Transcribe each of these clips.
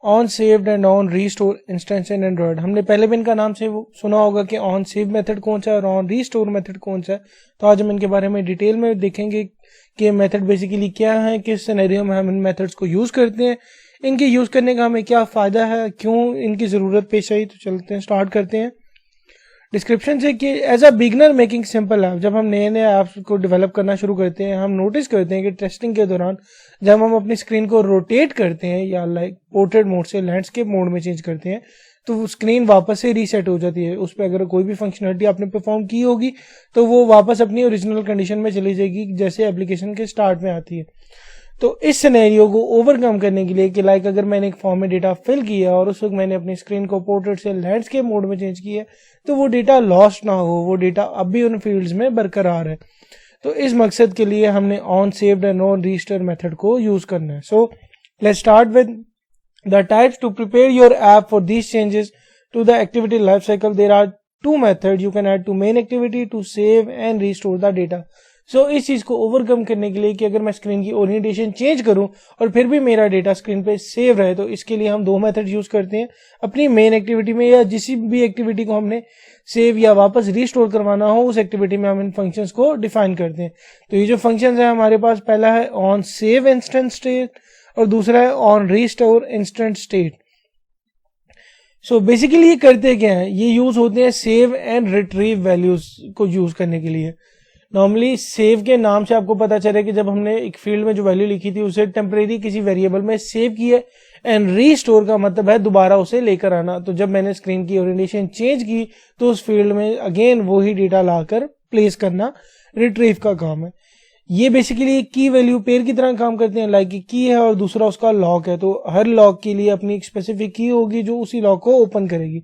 On saved and on restore instance in Android. हमने पहले भी इनका नाम से वो सुना होगा कि ऑन सेव मेथड कौन सा है और ऑन रीस्टोर मेथड कौन सा है। तो आज हम इनके बारे में डिटेल में देखेंगे कि मेथड बेसिकली क्या है, किस सिनेरियो में हम इन मेथड्स को यूज करते हैं, इनके यूज करने का हमें क्या फायदा है, क्यों इनकी जरूरत पेश आई। तो चलते हैं, स्टार्ट करते हैं डिस्क्रिप्शन से कि as a beginner making simple app. जब हम नए नए ऐप्स को डेवलप करना शुरू करते हैं, हम नोटिस करते हैं कि टेस्टिंग के दौरान जब हम अपनी स्क्रीन को रोटेट करते हैं या लाइक पोर्ट्रेट मोड से लैंडस्केप मोड में चेंज करते हैं तो स्क्रीन वापस से रीसेट हो जाती है। उस पर अगर कोई भी फंक्शनलिटी आपने परफॉर्म की होगी तो वो वापस अपनी ओरिजिनल कंडीशन में चली जाएगी जैसे एप्लीकेशन के स्टार्ट में आती है। तो इस सिनेरियो को ओवरकम करने के लिए कि लाइक अगर मैंने एक फॉर्म में डेटा फिल किया और उस वक्त मैंने अपनी स्क्रीन को पोर्ट्रेट से लैंडस्केप मोड में चेंज किया तो वो डेटा लॉस्ट ना हो, वो डेटा अब भी उन फील्ड्स में बरकरार है। तो इस मकसद के लिए हमने on saved and on restore method को यूज करना है। So let's start with the types to prepare your app for these changes to the activity life cycle. There are two method you can add to main activity to save and restore the data. So इस चीज को overcome करने के लिए कि अगर मैं screen की ओरिएंटेशन चेंज करूं और फिर भी मेरा डेटा स्क्रीन पे सेव रहे, तो इसके लिए हम दो मेथड यूज करते हैं। अपनी मेन एक्टिविटी में या जिस भी एक्टिविटी को हमने सेव या वापस रीस्टोर करवाना हो उस एक्टिविटी में हम इन फंक्शंस को डिफाइन करते हैं। तो ये जो फंक्शंस है हमारे पास, पहला है ऑन सेव इंस्टेंट स्टेट और दूसरा है on restore instant state. So basically ये करते क्या है, ये यूज होते हैं सेव एंड रिट्रीव वैल्यूज को यूज करने के लिए। नॉर्मली सेव के नाम से आपको पता चले कि जब हमने एक फील्ड में जो वैल्यू लिखी थी उसे टेम्परेरी किसी वेरिएबल में सेव किया, एंड रीस्टोर का मतलब है दोबारा उसे लेकर आना। तो जब मैंने स्क्रीन की ओरिएंटेशन चेंज की तो उस फील्ड में अगेन वही डेटा लाकर प्लेस करना रिट्रीव का काम है। ये बेसिकली एक की वैल्यू पेयर की तरह काम करते हैं। लाइक की है और दूसरा उसका लॉक है, तो हर लॉक के लिए अपनी एक स्पेसिफिक की होगी जो उसी लॉक को ओपन करेगी।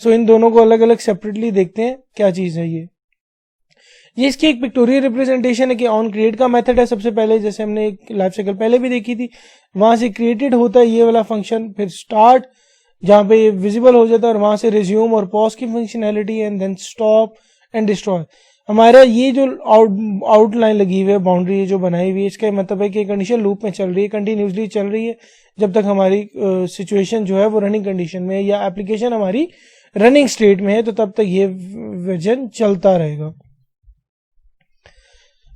सो इन दोनों को अलग अलग सेपरेटली देखते हैं क्या चीज है ये इसकी एक पिक्टोरियल रिप्रेजेंटेशन है कि ऑन क्रिएट का मेथड है सबसे पहले, जैसे हमने एक लाइफ साइकिल पहले भी देखी थी। वहां से क्रिएटेड होता है ये वाला फंक्शन, फिर स्टार्ट जहां पे ये विजिबल हो जाता है और वहां से रिज्यूम और पॉज की functionality, and then stop and destroy. हमारा ये जो आउटलाइन लगी हुई है, बाउंड्री जो बनाई हुई है, इसका मतलब है कि कंडीशन लूप में चल रही है, कंटिन्यूसली चल रही है जब तक हमारी सिचुएशन जो है वो रनिंग कंडीशन में है या एप्लीकेशन हमारी रनिंग स्टेट में है, तो तब तक ये वर्जन चलता रहेगा।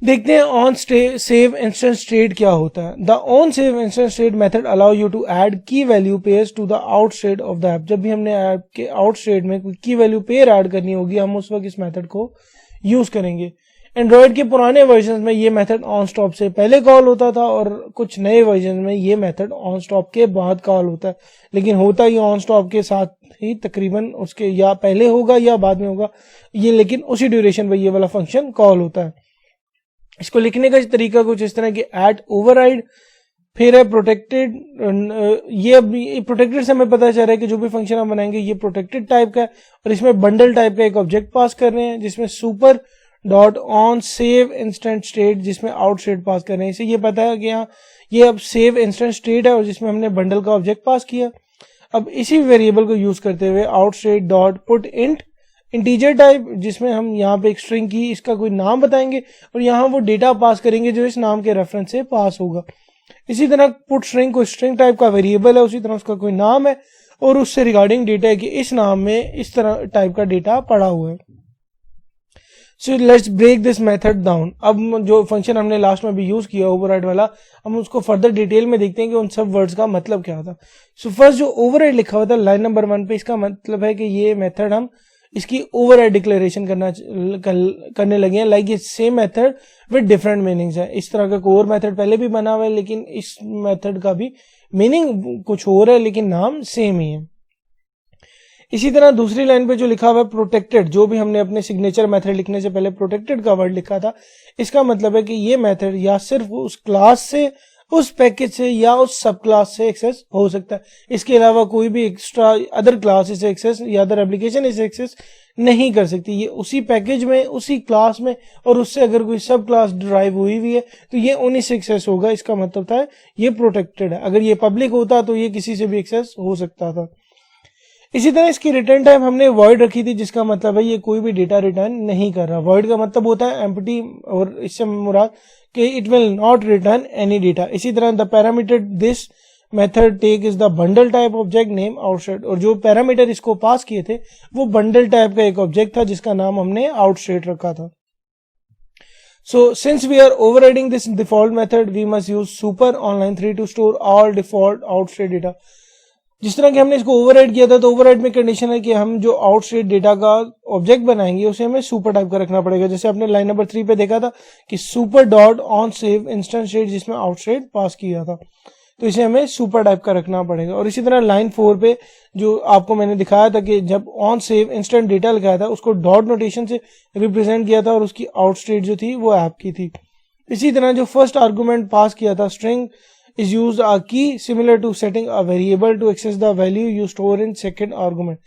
देखते हैं ऑन सेव इंस्टेंट स्टेट क्या होता है। The on save instant state method allow you to add key value pairs to the out state of the app. जब भी हमने ऐप के आउट स्टेट में कोई की वैल्यू पेयर ऐड करनी होगी हम उस वक्त इस मेथड को यूज करेंगे। एंड्रॉयड के पुराने वर्जन में ये मेथड ऑन स्टॉप से पहले कॉल होता था और कुछ नए वर्जन में ये मेथड ऑन स्टॉप के बाद कॉल होता है, लेकिन होता ही ऑन स्टॉप के साथ ही तकरीबन उसके या पहले होगा या बाद में होगा ये, लेकिन उसी ड्यूरेशन पर ये वाला फंक्शन कॉल होता है। इसको लिखने का तरीका कुछ इस तरह कि एट ओवरराइड, फिर है प्रोटेक्टेड। ये प्रोटेक्टेड से हमें पता चल रहा है कि जो भी फंक्शन हम बनाएंगे ये प्रोटेक्टेड टाइप का है और इसमें बंडल टाइप का एक ऑब्जेक्ट पास कर रहे हैं जिसमें super dot on save instant state जिसमें आउट स्टेट पास कर रहे हैं। इसे ये पता है कि यहाँ ये अब सेव इंस्टेंट स्टेट है और जिसमें हमने बंडल का ऑब्जेक्ट पास किया। अब इसी वेरिएबल को यूज करते हुए out state dot put int integer type, जिसमें हम यहाँ पे एक स्ट्रिंग की इसका कोई नाम बताएंगे और यहाँ वो डेटा पास करेंगे जो इस नाम के रेफरेंस से पास होगा। इसी तरह पुट स्ट्रिंग कोई स्ट्रिंग टाइप का वेरिएबल है, उसी तरह उसका कोई नाम है और उससे रिगार्डिंग डेटा है कि इस नाम में इस तरह टाइप का डेटा पड़ा हुआ है। So let's break this method down. अब जो फंक्शन हमने लास्ट में भी यूज किया ओवरराइड वाला, हम उसको फर्दर डिटेल में देखते हैं कि उन सब वर्ड्स का मतलब क्या था। सो फर्स्ट जो ओवरराइड लिखा हुआ था लाइन नंबर 1 पे, इसका मतलब है कि ये मेथड हम इसकी ओवरराइड डिक्लेरेशन करने लगे हैं। लाइक ये same method with different meanings है। इस तरह का कोर मेथड पहले भी बना हुआ है लेकिन इस मेथड का भी मीनिंग कुछ और है लेकिन नाम सेम ही है। इसी तरह दूसरी लाइन पे जो लिखा हुआ है प्रोटेक्टेड, जो भी हमने अपने सिग्नेचर मेथड लिखने से पहले प्रोटेक्टेड का वर्ड लिखा था, इसका मतलब है कि ये मेथड या सिर्फ उस क्लास से, उस पैकेज से या उस सब क्लास से एक्सेस हो सकता है। इसके अलावा कोई भी एक्स्ट्रा अदर क्लास इसे एक्सेस या अदर एप्लीकेशन इसे एक्सेस नहीं कर सकती। ये उसी पैकेज में, उसी क्लास में, और उससे अगर कोई सब क्लास ड्राइव हुई हुई है तो ये उन्हीं से एक्सेस होगा। इसका मतलब था ये प्रोटेक्टेड है। अगर ये पब्लिक होता तो ये किसी से भी एक्सेस हो सकता था। इसी तरह इसकी रिटर्न टाइप हमने वॉइड रखी थी, जिसका मतलब है ये कोई भी डेटा रिटर्न नहीं कर रहा। वॉइड का मतलब होता है एम्प्टी, और इससे मुराद कि it will not return any data. इसी तरह the parameter this method take is the bundle type object name out state, और जो पैरामीटर इसको पास किए थे वो बंडल टाइप का एक ऑब्जेक्ट था जिसका नाम हमने आउटस्टेट रखा था. So since we are overriding this default method, we must use super on line 3 to store all default outstate data. जिस तरह कि हमने इसको ओवरराइड किया था, तो ओवरराइड में कंडीशन है कि हम जो आउटस्टेट डेटा का ऑब्जेक्ट बनाएंगे उसे हमें सुपर टाइप का रखना पड़ेगा. जैसे आपने लाइन नंबर 3 पे देखा था कि super dot on save instance state जिसमें आउटस्टेट पास किया था, तो इसे हमें सुपर टाइप का रखना पड़ेगा. और इसी तरह लाइन 4 पे जो आपको मैंने दिखाया था कि जब ऑन सेव इंस्टेंट डेटा लिखाया था उसको डॉट नोटेशन से रिप्रेजेंट किया था और उसकी आउटस्टेट जो थी वो ऐप की थी. इसी तरह जो फर्स्ट आर्गुमेंट पास किया था string is used a key similar to setting a variable to access the value you store in second argument.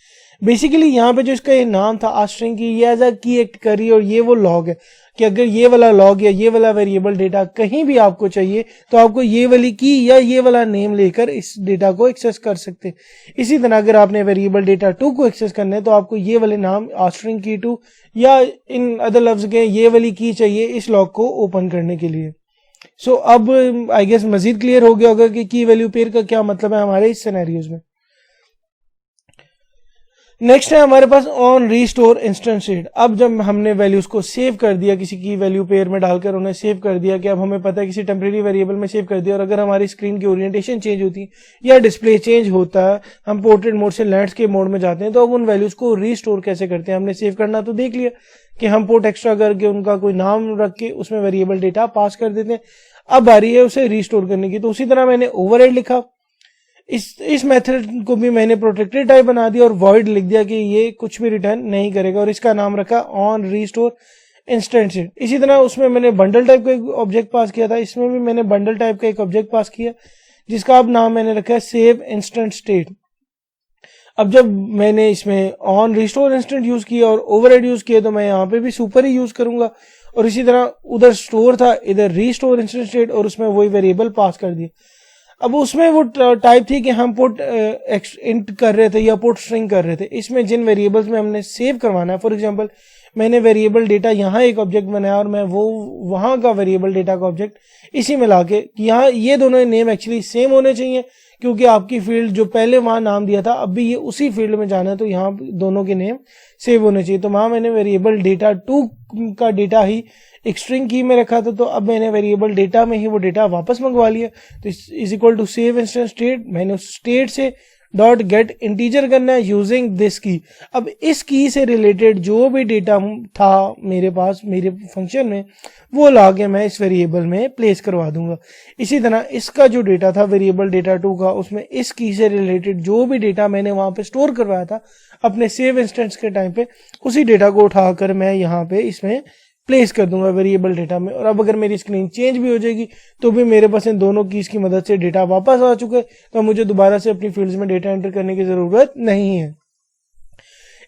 Basically यहाँ पे जो इसका ये नाम था आ स्ट्रिंग की, ये एज अ की एक्ट कर रही है और ये वो लॉग है कि अगर ये वाला लॉग या ये वाला वेरिएबल डेटा कहीं भी आपको चाहिए तो आपको ये वाली की या ये वाला नेम लेकर इस डेटा को एक्सेस कर सकते हैं. इसी तरह अगर आपने वेरिएबल डेटा 2 को एक्सेस करना है तो आपको ये वाले नाम आ स्ट्रिंग की 2 या इन अदर लफ्ज के ये वाली की चाहिए इस लॉग को ओपन करने के लिए. सो अब आई गेस मजीद क्लियर हो गया होगा कि की वैल्यू पेयर का क्या मतलब है हमारे इस सिनेरियोज में. नेक्स्ट है हमारे pass on restore instance state. अब जब हमने वैल्यूज को सेव कर दिया, किसी की वैल्यू पेयर में डालकर उन्हें सेव कर दिया कि अब हमें पता है किसी टेम्परेरी वेरिएबल में सेव कर दिया, और अगर हमारी स्क्रीन की ओरिएंटेशन चेंज होती है या डिस्प्ले चेंज होता है, हम पोर्ट्रेट मोड से लैंडस्केप मोड में जाते हैं, तो अब उन वैल्यूज को रीस्टोर कैसे करते हैं. हमने सेव करना तो देख लिया कि हम पोर्ट एक्स्ट्रा करके उनका कोई नाम रख के उसमें वेरिएबल डेटा पास कर देते हैं. अब आ रही है उसे रीस्टोर करने की, तो उसी तरह मैंने ओवरराइड लिखा. इस मेथड को भी मैंने प्रोटेक्टेड टाइप बना दिया और वॉइड लिख दिया कि ये कुछ भी रिटर्न नहीं करेगा, और इसका नाम रखा ऑन रीस्टोर इंस्टेंस स्टेट. इसी तरह उसमें मैंने बंडल टाइप का एक ऑब्जेक्ट पास किया था, इसमें भी मैंने बंडल टाइप का एक ऑब्जेक्ट पास किया जिसका अब नाम मैंने रखा है सेव इंस्टेंस स्टेट. अब जब मैंने इसमें ऑन रिस्टोर इंस्टेंट यूज किया और ओवरराइड यूज किया तो मैं यहाँ पे भी सुपर ही यूज करूंगा, और इसी तरह उधर स्टोर था इधर रीस्टोर इंस्टेंट स्टेट और उसमें वही वेरिएबल पास कर दिए. अब उसमें वो टाइप थी कि हम पुट इंट कर रहे थे या पुट स्ट्रिंग कर रहे थे. इसमें जिन वेरिएबल्स में हमने सेव करवाना है, फॉर एग्जांपल मैंने वेरिएबल डेटा यहाँ एक ऑब्जेक्ट बनाया और मैं वो वहां का वेरिएबल डेटा का ऑब्जेक्ट इसी में लाके, यहाँ ये दोनों नेम एक्चुअली सेम होने चाहिए क्योंकि आपकी फील्ड जो पहले वहां नाम दिया था अब भी ये उसी फील्ड में जाना है, तो यहाँ दोनों के नेम सेव होने चाहिए. तो वहां मैंने वेरिएबल डेटा 2 का डेटा ही एक स्ट्रिंग की में रखा था, तो अब मैंने वेरिएबल डेटा में ही वो डेटा वापस मंगवा लिया. तो is equal to save instance state, मैंने उस स्टेट से डॉट गेट इंटीजर करना है यूजिंग दिस की. अब इस की से रिलेटेड जो भी डेटा था मेरे पास मेरे फंक्शन में वो लाके मैं इस वेरिएबल में प्लेस करवा दूंगा. इसी तरह इसका जो डेटा था वेरिएबल डेटा 2 का, उसमें इस की से रिलेटेड जो भी डेटा मैंने वहां पे स्टोर करवाया था अपने सेव इंस्टेंस के टाइम पे, उसी डेटा को उठाकर मैं यहाँ पे इसमें प्लेस कर दूंगा वेरिएबल डेटा में. और अब अगर मेरी स्क्रीन चेंज भी हो जाएगी तो भी मेरे पास इन दोनों कीज की मदद से डेटा वापस आ चुका है, तो मुझे दोबारा से अपनी फील्ड्स में डेटा एंटर करने की जरूरत नहीं है.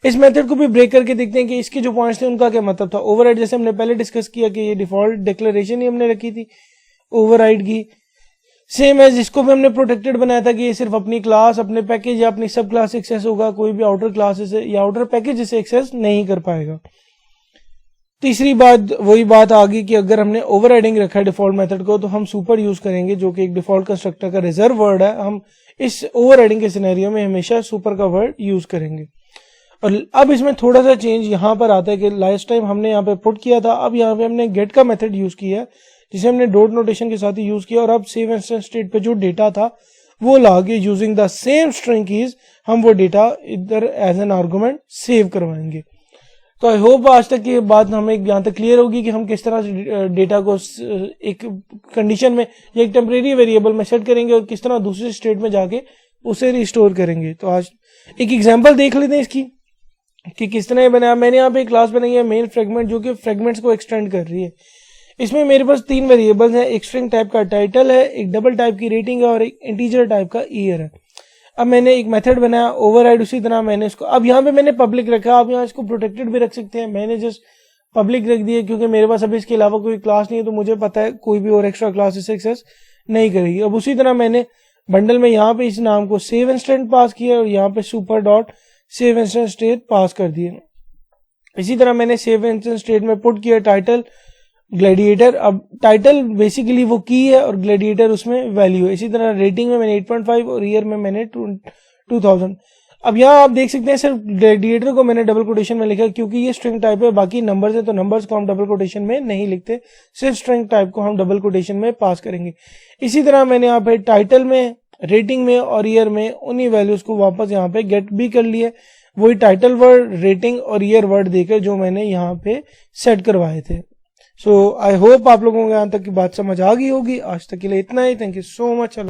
इस मेथड को भी ब्रेक करके देखते हैं कि इसके जो पॉइंट्स थे उनका क्या मतलब था. ओवरराइड जैसे हमने पहले डिस्कस किया कि ये डिफॉल्ट डिक्लेरेशन ही हमने रखी थी ओवरराइड की, सेम है जिसको भी हमने प्रोटेक्टेड बनाया था कि ये सिर्फ अपनी क्लास अपने पैकेज या अपनी सब क्लास एक्सेस होगा, कोई भी आउटर क्लासेस या आउटर पैकेज से एक्सेस नहीं कर पाएगा. तीसरी बात वही बात आ गई कि अगर हमने ओवरराइडिंग रखा है डिफॉल्ट मेथड को तो हम सुपर यूज करेंगे जो कि एक डिफॉल्ट कंस्ट्रक्टर का रिजर्व वर्ड है. हम इस ओवरराइडिंग के सिनेरियो में हमेशा सुपर का वर्ड यूज करेंगे. और अब इसमें थोड़ा सा चेंज यहाँ पर आता है कि लास्ट टाइम हमने यहाँ पे पुट किया था, अब यहाँ पे हमने गेट का मेथड यूज किया है जिसे हमने डॉट नोटेशन के साथ ही यूज किया, और अब सेव इंस्टेंस स्टेट पे जो डेटा था वो लाके using the same string keys हम वो डेटा इधर एज एन आर्गुमेंट सेव करवाएंगे. तो आई होप आज तक ये बात हमें यहाँ तक क्लियर होगी कि हम किस तरह से डेटा को एक कंडीशन में या एक टेम्परेरी वेरिएबल में सेट करेंगे और किस तरह दूसरे स्टेट में जाके उसे रिस्टोर करेंगे. तो आज एक एग्जांपल देख लेते हैं इसकी कि किस तरह बनाया. मैंने यहाँ पे एक क्लास बनाई है मेन फ्रेगमेंट जो कि फ्रेगमेंट्स को एक्सटेंड कर रही है. इसमें मेरे पास 3 वेरिएबल्स हैं, एक स्ट्रिंग टाइप का टाइटल है, एक डबल टाइप की रेटिंग है और एक इंटीजर टाइप का ईयर है. अब मैंने एक मेथड बनाया ओवरराइड, उसी तरह मैंने इसको अब यहाँ पे मैंने पब्लिक रखा. आप यहाँ इसको प्रोटेक्टेड भी रख सकते हैं, मैंने जस्ट पब्लिक रख दिया क्योंकि मेरे पास अभी इसके अलावा कोई क्लास नहीं है, तो मुझे पता है कोई भी और एक्स्ट्रा क्लास इसे एक्सेस नहीं करेगी. अब उसी तरह मैंने बंडल में यहाँ पे इस नाम को सेव इंस्टेंट पास किया और यहाँ पे super dot save instant state pass कर दिए. इसी तरह मैंने सेव इंस्टेंट स्टेट में पुट किया टाइटल ग्लैडिएटर, अब टाइटल बेसिकली वो की है और ग्लैडिएटर उसमें वैल्यू है। इसी तरह रेटिंग में मैंने 8.5 और ईयर में मैंने 2000। अब यहाँ आप देख सकते हैं सिर्फ ग्लैडिएटर को मैंने डबल कोटेशन में लिखा क्योंकि ये स्ट्रिंग टाइप है, बाकी नंबर्स है तो नंबर्स को हम डबल कोटेशन में नहीं लिखते, सिर्फ स्ट्रिंग टाइप को हम डबल कोटेशन में पास करेंगे। इसी तरह मैंने यहाँ पे टाइटल में, रेटिंग में और ईयर में उन्हीं वैल्यूज को वापस यहाँ पे गेट भी कर लिए, वही टाइटल वर्ड, रेटिंग और ईयर वर्ड देकर जो मैंने यहाँ पे सेट करवाए थे। सो आई होप आप लोगों को यहाँ तक की बात समझ आ गई होगी। आज तक के लिए इतना ही। Thank you so much.